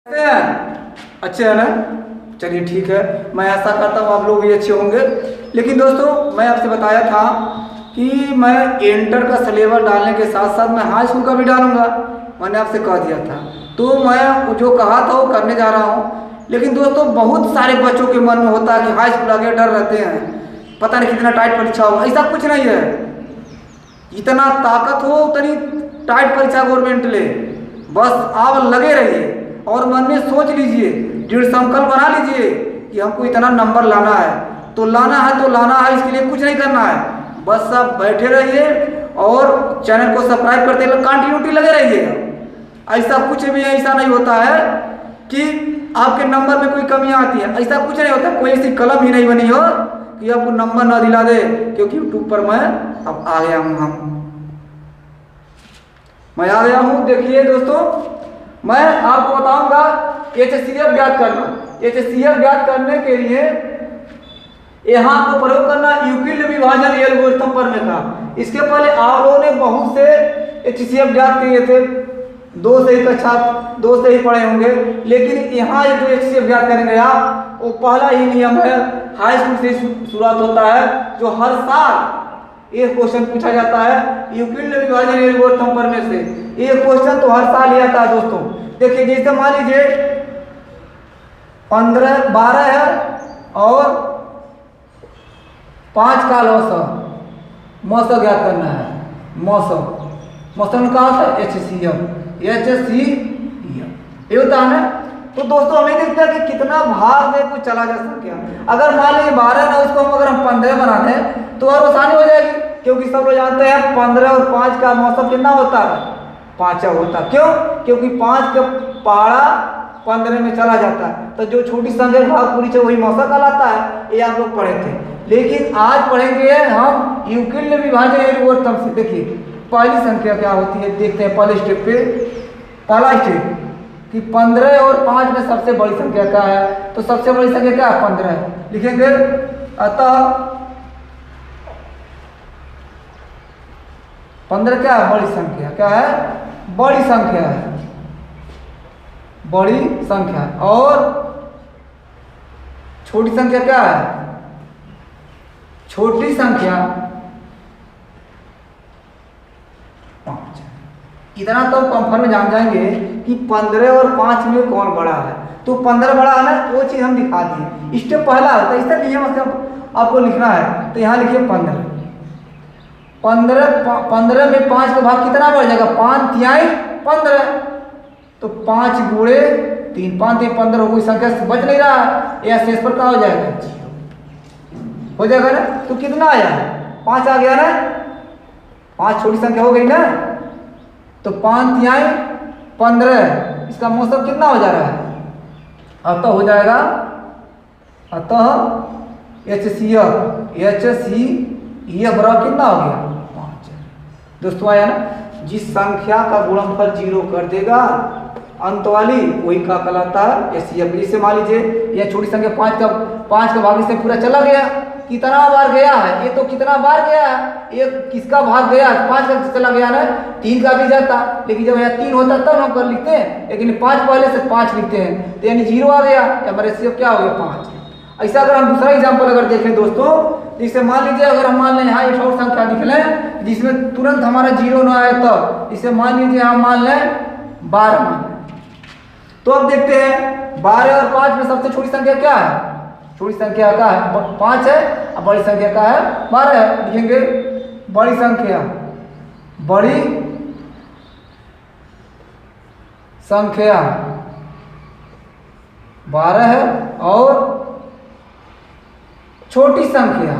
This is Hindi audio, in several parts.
कैसे हैं? अच्छे हैं ना? चलिए ठीक है, मैं ऐसा करता हूँ आप लोग भी अच्छे होंगे। लेकिन दोस्तों मैं आपसे बताया था कि मैं इंटर का सिलेबस डालने के साथ साथ मैं हाई स्कूल का भी डालूंगा, मैंने आपसे कह दिया था। तो मैं जो कहा था वो करने जा रहा हूँ। लेकिन दोस्तों बहुत सारे बच्चों के मन में होता है कि हाई स्कूल आगे डर रहते हैं, पता नहीं कितना टाइट परीक्षा होगा। ऐसा कुछ नहीं है, जितना ताकत हो उतनी टाइट परीक्षा गवर्नमेंट ले, बस आप लगे रहिए और मन में सोच लीजिए, दृढ़ संकल्प बना लीजिए कि हमको इतना नंबर लाना है तो लाना है, तो लाना है। इसके लिए कुछ नहीं करना है, बस आप बैठे रहिए और चैनल को सब्सक्राइब करते कंटिन्यूटी लगे रहिएगा। ऐसा कुछ भी ऐसा नहीं होता है कि आपके नंबर में कोई कमी आती है, ऐसा कुछ नहीं होता। कोई ऐसी कलम ही नहीं बनी हो कि आपको नंबर ना दिला दे, क्योंकि यूट्यूब पर मैं अब आ गया हूँ। मैं आ गया हूँ। देखिए दोस्तों, मैं आपको बताऊंगा HCF ज्ञात करना। HCF ज्ञात करने के लिए यहाँ आपको प्रयोग करना यूक्लिड विभाजन एल्गोरिथम पढ़ने का। इसके पहले आप लोगों ने बहुत से HCF ज्ञात किए थे, 2 से ही कक्षा 2 से ही पढ़े होंगे। लेकिन यहाँ जो HCF ज्ञात करेंगे आप, वो पहला ही नियम है, हाई स्कूल से शुरुआत होता है, जो हर साल एक क्वेश्चन पूछा जाता है यूक्लिड विभाजन एल्गोरिथम पढ़ने से। एक क्वेश्चन तो हर साल ही आता है दोस्तों। देखिए जैसे मान लीजिए 15 12 है और 5 का लॉस मौसम ज्ञात करना है। मौसम का होता है HCF ये होता है ना। तो दोस्तों हमें देखते हैं कि कितना भाग में कुछ चला जा सके। अगर मान लीजिए 12 ना, उसको हम अगर हम 15 बनाते हैं तो और आसानी हो जाएगी, क्योंकि सब लोग जानते हैं 15 और 5 का मौसम कितना होता है, 5 होता है। क्यों? क्योंकि 5 का पहाड़ा 15 में चला जाता है, तो जो छोटी संख्या भाग पूरी वही मौसम कहलाता है। ये आप लोग पढ़े थे। लेकिन आज पढ़ेंगे हम यूक्लिड विभाजन एल्गोरिथम से। देखिए पहली संख्या क्या होती है, देखते हैं पहले स्टेप पे। पहला स्टेप कि 15 और 5 में सबसे बड़ी संख्या क्या है, तो सबसे बड़ी संख्या क्या है, 15 है। लिखेंगे अतः 15 क्या है, बड़ी संख्या। क्या है, बड़ी संख्या है, बड़ी संख्या। और छोटी संख्या क्या है, छोटी संख्या 5। इतना तो कंफर्म में जान जाएंगे कि 15 और 5 में कौन बड़ा है। तो 15 बड़ा है ना, वो चीज हम दिखा दिए। स्टेप पहला होता है, इसका नियम आपको लिखना है। तो यहाँ लिखिए 15 में 5 का भाग कितना बढ़ जाएगा, 5 तिहाई 15। तो 5 गुणे 3, 5 3 15 कोई संख्या बच नहीं रहा है, या शेष पर क्या हो जाएगा, 0 हो जाएगा ना। तो कितना आया, 5 आ गया ना, 5 छोटी संख्या हो गई ना। तो 5 तिहाई 15, इसका मौसम कितना हो जा रहा है, अतः हो जाएगा, अतः HCF बराबर कितना हो गया, 5। दोस्तों आया ना। जिस संख्या का गुणनफल 0 कर देगा अंत वाली, वही का कहलाता है HCF। जैसे मान लीजिए यह छोटी संख्या 5 का भाग इससे पूरा चला गया, कितना बार गया है, ये तो कितना बार गया है, ये किसका भाग गया, 5 का चला गया ना, 3 का भी जाता। लेकिन जब यहाँ 3 होता तब हम कर लिखते हैं, लेकिन 5 पहले से 5 लिखते हैं, तो यानी 0 आ गया, हमारे HCF क्या हो गया, 5। ऐसा अगर हम दूसरा एग्जाम्पल अगर देखें दोस्तों, जिसे मान लीजिए अगर हम मान लें यहाँ एक और संख्या लिख लें जिसमें तुरंत हमारा 0 ना आए, तब इसे मान लीजिए हम मान लें 12 मान लें। तो अब देखते हैं 12 और 5 में सबसे छोटी संख्या क्या है, छोटी संख्या का है 5 है, और बड़ी संख्या का है 12 है। लिखेंगे बड़ी संख्या 12 है, और छोटी संख्या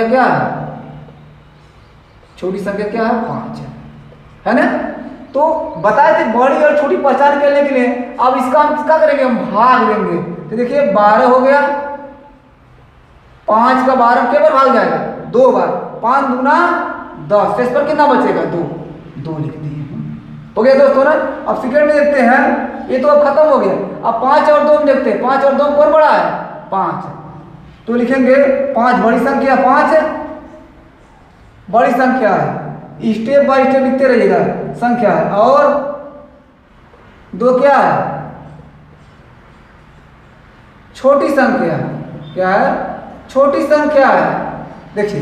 क्या है, छोटी संख्या क्या है, 5 है ना। तो बताए थे बड़ी और छोटी पहचान करने के लिए। अब इसका हम किसका करेंगे, हम भाग लेंगे। तो देखिए 12 हो गया, 5 का 12 के बार भाग जाएगा, 2 बार, 5 दूना 10, शेष पर कितना बचेगा, 2 लिख दिए। हो गया दोस्तों ना। अब सेकंड में देखते हैं, ये तो अब खत्म हो गया। अब 5 और 2 में देखते हैं, 5 और 2 कौन बड़ा है, 5। तो लिखेंगे 5 बड़ी संख्या, 5 बड़ी संख्या है। स्टेप बाय स्टेप लिखते रहिएगा। संख्या है, और 2 क्या है? छोटी संख्या। क्या है? छोटी संख्या है। देखिए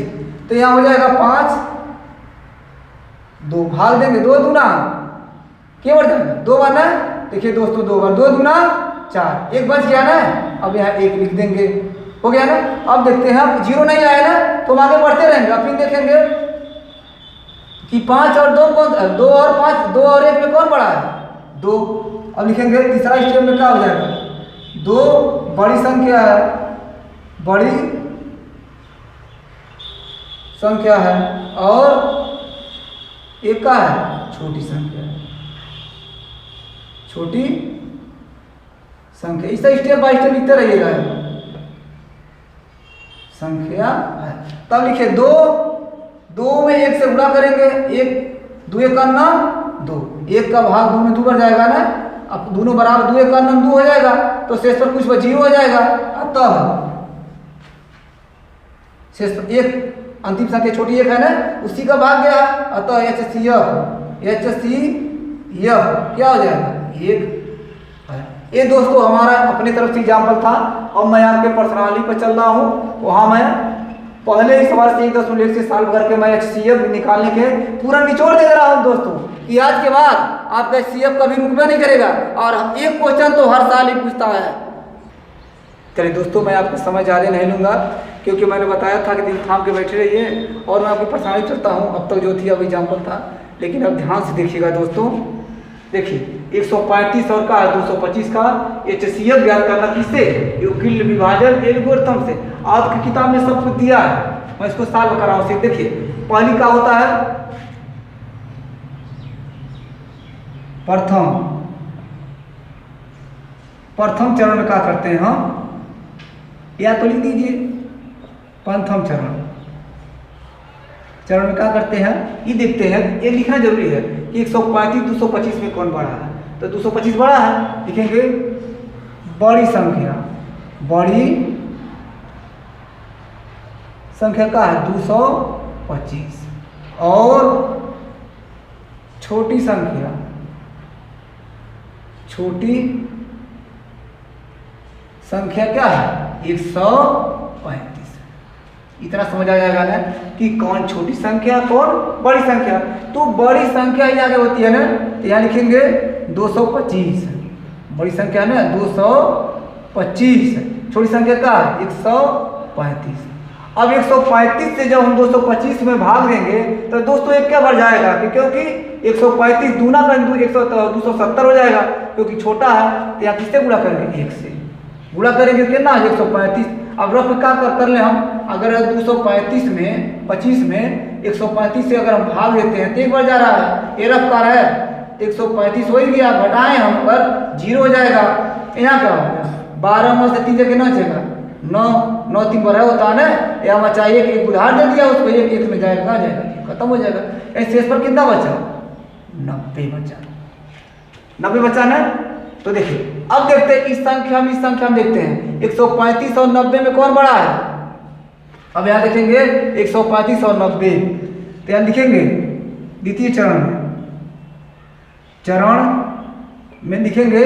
तो यहाँ हो जाएगा 5, 2 भाग देंगे, 2 दूना क्या बढ़ जाएगा? 2 बार ना, देखिए दोस्तों 2 बार, 2 दूना 4, 1 बच गया ना। अब यहाँ 1 लिख देंगे, हो गया ना। अब देखते हैं, अब 0 नहीं आया ना तो हम आगे बढ़ते रहेंगे। अब फिर देखेंगे कि 5 और 2 कौन, 2 और 5, 2 और 1 में कौन बड़ा है? 2। अब लिखेंगे तीसरा स्टेप में क्या हो जाएगा? 2 बड़ी संख्या है, बड़ी संख्या है, और 1 का है? छोटी संख्या है, छोटी संख्या। इसे स्टेप बाय स्टेप लिखते रहिएगा। संख्या है, तब लिखिए 2, 2 में 1 से गुणा करेंगे, 1 2 का नाम 2, 1 का भाग 2 में 2 बढ़ जाएगा ना। अब दोनों बराबर, 2 का नाम 2 हो जाएगा, तो शेष पर कुछ 0 हो जाएगा। अतः शेष 1 अंतिम संख्या छोटी 1 है ना, उसी का भाग गया। अतः HCF क्या हो जाएगा? 1 है। ये दोस्तों हमारा अपने तरफ से एग्जाम्पल था। अब मैं आपके पर्सनाली पर चल रहा हूँ, वहाँ मैं पहले ही सवाल से 1.1 से सॉल्व करके मैं HCF निकालने के पूरा निचोड़ दे रहा हूँ दोस्तों, कि आज के बाद आपका HCF कभी रुकना नहीं करेगा, और एक क्वेश्चन तो हर साल ही पूछता है। चलिए दोस्तों, मैं आपको समय ज़्यादा नहीं लूँगा, क्योंकि मैंने बताया था कि दिल थाम के बैठे रहिए, और मैं आपकी पर्सनाली चलता हूँ। अब तक जो थी अब एग्जाम्पल था, लेकिन अब ध्यान से देखिएगा दोस्तों। देखिए 135 और का 225 का HCF ज्ञात करना किससे? यूक्लिड विभाजन एल्गोरिथम से। आपकी किताब में सब कुछ दिया है, मैं इसको सॉल्व कर रहा हूँ। देखिए पहली का होता है प्रथम चरण में क्या करते हैं हम? या तो लिख दीजिए प्रथम चरण में क्या करते हैं, ये देखते हैं। ये लिखना जरूरी है कि 135 225 में कौन बड़ा है, तो 225 बड़ा है, लिखेंगे बड़ी संख्या का है 225, और छोटी संख्या क्या है? 135। इतना समझ आ जाएगा ना कि कौन छोटी संख्या कौन बड़ी संख्या। तो बड़ी संख्या ही आगे होती है ना, तो यहाँ लिखेंगे 225, बड़ी संख्या ना 225, छोटी संख्या का 135। अब 135 से जब हम 225 में भाग देंगे तो दोस्तों एक क्या बढ़ जाएगा, क्योंकि 135 दूना कर 270 हो जाएगा, क्योंकि छोटा है। तो यहाँ किससे गुणा करेंगे? 1 से गुणा करेंगे, कितना? 135। अब रफ क्या कर ले हम, अगर 235 में 25 में 135 से अगर हम भाग देते हैं तो एक बार जा रहा है, ये रफ कर है 135 हो ही गया, घटाएं हम पर 0 हो जाएगा। यहाँ क्या होगा? 12 में से 3 जगह ना चलेगा, 9 3 बार होता है ना, या मैं चाहिए कि एक उधार दे दिया उसको, एक में जाएगा, कहाँ जाएगा? खत्म हो जाएगा। शेष पर कितना बचा? 90 बचा। 90 बचा ना। तो देखिए अब देखते हैं इस संख्या में देखते हैं 135 और 90 में कौन बड़ा है। अब यहाँ देखेंगे 135 और 90, तो यहाँ लिखेंगे द्वितीय चरण में लिखेंगे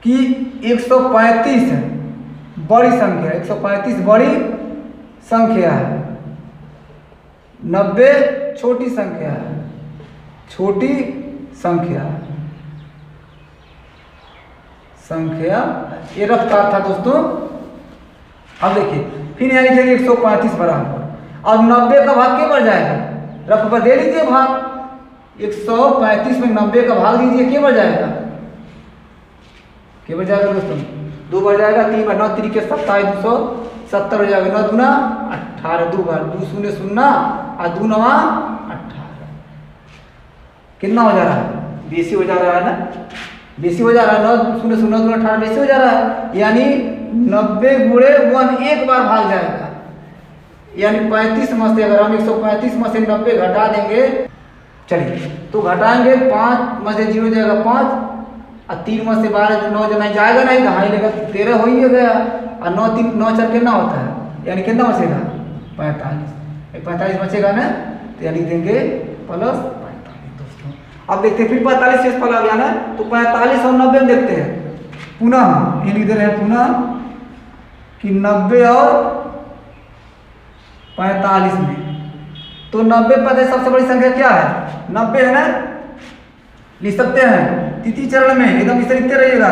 कि 135 बड़ी संख्या, 135 बड़ी संख्या है, 90 छोटी संख्या है, ये रफ्तार था दोस्तों। अब देखिए फिर यहाँ लिखेंगे 135 बराबर, अब 90 का भाग क्या बढ़ जाएगा? रफ पर दे लीजिए भाग, 135 में 90 का भाग दीजिए, क्या बढ़ जाएगा? क्या बढ़ जाएगा दोस्तों? 2 बढ़ जाएगा, 3 बार 9 3 के 27, 270 हो जाएगा। 9 दूना 18, 2 बार 2 शून्य 0 और 2 9 18, कितना हो जा रहा है? बेसी हो जा रहा है ना, बेसी हो जा रहा है। 9 शून्य 0 2 18 बेसी हो जा रहा है, यानी 90 गुणे 1 एक बार भाग जाएगा, यानी 35 में से अगर हम 135 में से 90 घटा देंगे, चलिए तो घटाएंगे 5 में से 0 जाएगा 5, और 3 में से 12 9 जो नहीं जाएगा, नहीं कहाँ लेगा? 13 हो ही गया, और 9 3 9 4 कितना होता है, यानी कितना बचेगा? 45 बचेगा ना, तो यानी देंगे +45। अब देखते हैं फिर 45 शेषफल आ गया ना, तो 45 और 90 में देखते हैं पुनः, ये लिख दे रहे हैं पुनः कि 90 और 45 में। तो 90 पता है सबसे बड़ी संख्या क्या है, 90 है ना, लिख सकते हैं तृतीय चरण में, एकदम इसे लिखते रहिएगा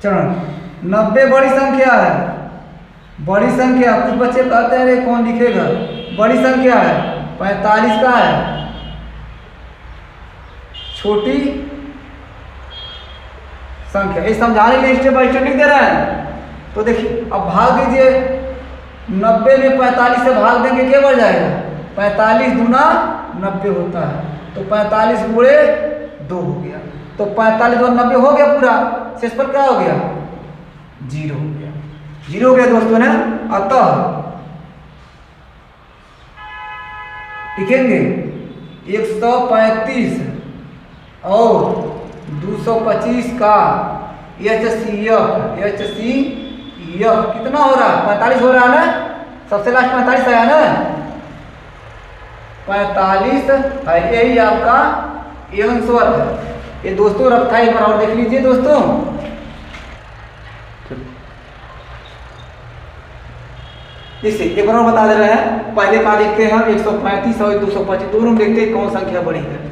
चरण। 90 बड़ी संख्या है, बड़ी संख्या। कुछ बच्चे कहते हैं रे कौन लिखेगा, बड़ी संख्या है। 45 का है छोटी संख्या। ये समझाने के लिए स्टेप बाय स्टेप लिख दे रहे हैं। तो देखिए अब भाग दीजिए, 90 में 45 से भाग देंगे क्या बढ़ जाएगा, 45 दूना 90 होता है, तो 45 गुणे 2 हो गया। तो 45 और 90 हो गया पूरा, शेषफल क्या हो गया, 0 हो गया, 0 हो गया दोस्तों ने। अतः लिखेंगे 135 और 225 का HCF कितना हो रहा है, 45 हो रहा है ना, सबसे लास्ट 45 आया ना, 45 है, यही आपका एवन स्वर है। ये दोस्तों रखा है, एक बार और देख लीजिए दोस्तों। इसे एक बार और बता दे रहे हैं, पहले का देखते हैं हम 135 और 225 दोनों में देखते हैं कौन संख्या बड़ी है।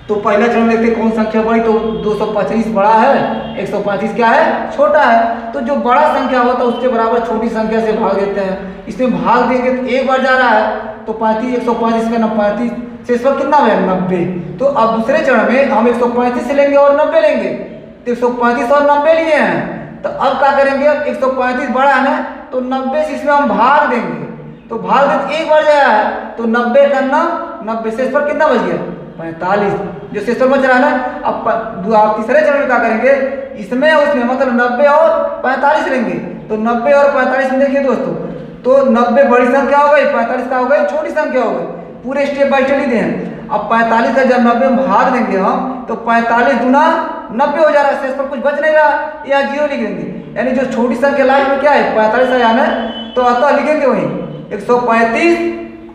तो पहला चरण देखते हैं कौन संख्या बड़ी, तो 225 बड़ा है, 135 क्या है, छोटा है। तो जो बड़ा संख्या होता है उसके बराबर छोटी संख्या से भाग देते हैं। इसमें भाग देंगे तो एक बार जा रहा है, तो 35 135 का 35 शेषफल कितना है, 90। तो अब दूसरे चरण में हम 135 लेंगे और 90 लेंगे, तो 135 और 90 लिए हैं। तो अब क्या करेंगे, 135 बड़ा है ना, तो 90 से इसमें हम भाग देंगे, तो भाग दे एक बार गया है, तो 90 करना 90 शेषफल कितना बच गया, 45 जो शेषफल बच रहा है ना। अब आप तीसरे चरण में क्या करेंगे, इसमें उसमें मतलब 90 और 45 लेंगे, तो 90 और 45 में देखिए दोस्तों, तो 90 बड़ी संख्या हो गई, 45 का हो गई छोटी संख्या हो गई। पूरे स्टेप बाय स्टेप लिखे हैं। अब 45 का जब 90 में भाग देंगे हम, तो 45 दूना 90 हो जा रहा है, शेषफल कुछ बच नहीं रहा, या 0 लिख देंगे। यानी जो छोटी संख्या लास्ट में क्या है, 45 आया ना, तो अतः लिखेंगे वही 135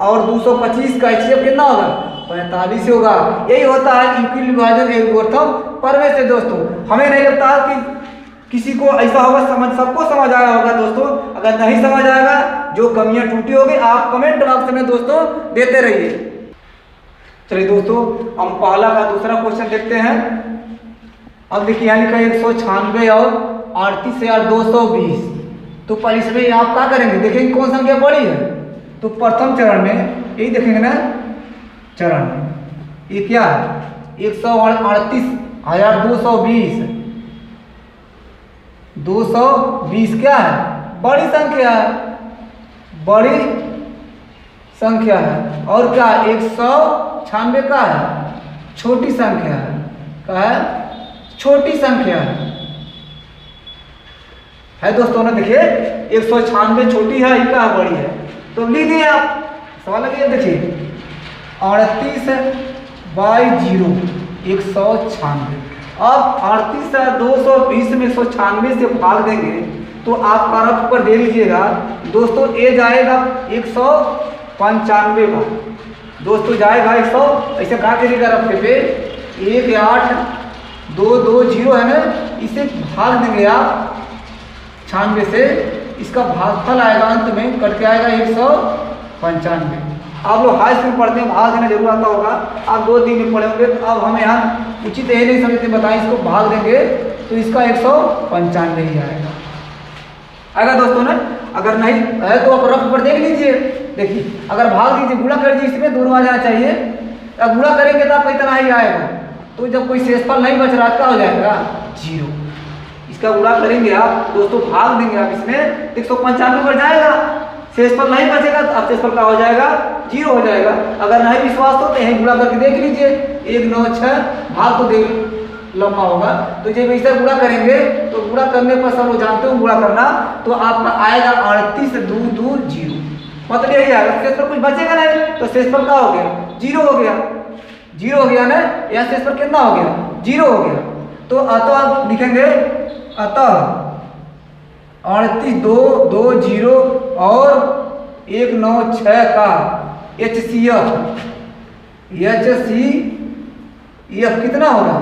और 225 का HCF कितना होगा, 45 होगा। यही होता है यूक्लिड विभाजन एल्गोरिथम प्रमेय से दोस्तों। हमें नहीं लगता कि किसी को ऐसा होगा, सबको समझ आया होगा दोस्तों। अगर नहीं समझ आएगा, जो कमियां टूटी होगी, आप कमेंट बॉक्स में दोस्तों देते रहिए। चलिए दोस्तों, हम पहला का दूसरा क्वेश्चन देखते हैं। अब देखिए यहाँ लिखा है 196 और 38 और 220। तो पहले इसमें आप क्या करेंगे, देखेंगे कौन संख्या बड़ी है। तो प्रथम चरण में यही देखेंगे ना, चरण ये क्या है, 138,220 220 क्या है, बड़ी संख्या है, बड़ी संख्या है। और क्या 196 का है, छोटी संख्या है, क्या है, छोटी संख्या है दोस्तों ना। देखिए 196 छोटी है, ये क्या बड़ी है, तो लिख दिए आप। सवाल लगे देखिए 38/0 196। अब 38 और 220 में 196 से भाग देंगे, तो आप कारक पर दे लीजिएगा दोस्तों, ए जाएगा 195 बार दोस्तों, जाएगा 100, ऐसे कहा करिएगा रफ्ते पे 18220 है ना, इसे भाग देंगे आप 96 से, इसका भागफल आएगा अंत में कट के आएगा 195। आप लोग हाई स्कूल पढ़ते हैं, भाग देना जरूर आता होगा, आप 2-3 में पढ़े होंगे। तो अब हम यहाँ उचित ये नहीं समझते, बताएं इसको भाग देंगे तो इसका 195 ही आएगा दोस्तों ना। अगर नहीं है तो आप रफ पर देख लीजिए। देखिए अगर भाग दीजिए, गुणा कर दीजिए, इसमें दोनों आ जाना चाहिए। अब गुणा करेंगे तो आपका इतना ही आएगा। तो जब कोई शेषफल नहीं बच रहा क्या हो जाएगा, 0। इसका गुणा करेंगे आप दोस्तों, भाग देंगे आप इसमें 195 पर जाएगा, शेषफल नहीं बचेगा तो अब शेषफल का हो जाएगा 0 हो जाएगा। अगर नहीं विश्वास हो तो यही गुणा करके देख लीजिए, 196 भाग तो देख लंबा होगा। तो जब इसे गुणा करेंगे तो गुणा करने पर सब लोग जानते हो गुणा करना, तो आपका आएगा 38,220, मतलब यही आएगा। शेषफल कुछ बचेगा नहीं, तो शेषफल का हो गया 0 हो गया, 0 हो गया ना। यहाँ शेषफल कितना हो गया, 0 हो गया। तो अतः आप लिखेंगे, अतः 38,220 और 196 का HCF ये अब कितना होगा,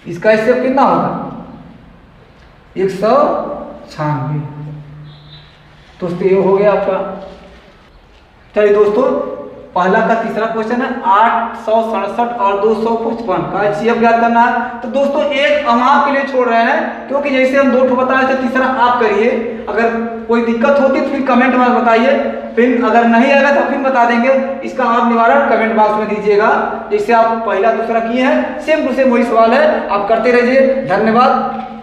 इसका इससे अब कितना होगा 196। दोस्तों ये हो गया आपका। चलिए दोस्तों, पहला का तीसरा क्वेश्चन है 867 और 255 का HCF ज्ञात करना है। तो दोस्तों एक हम आपके लिए छोड़ रहे हैं, क्योंकि जैसे हम 2 ठो बताए थे, तीसरा आप करिए। अगर कोई दिक्कत होती तो फिर कमेंट में बताइए, फिर अगर नहीं आएगा तो फिर बता देंगे। इसका आप निवारण कमेंट बॉक्स में दीजिएगा। जैसे आप पहला दूसरा किए हैं, सेम टू सेम वही सवाल है, आप करते रहिए। धन्यवाद।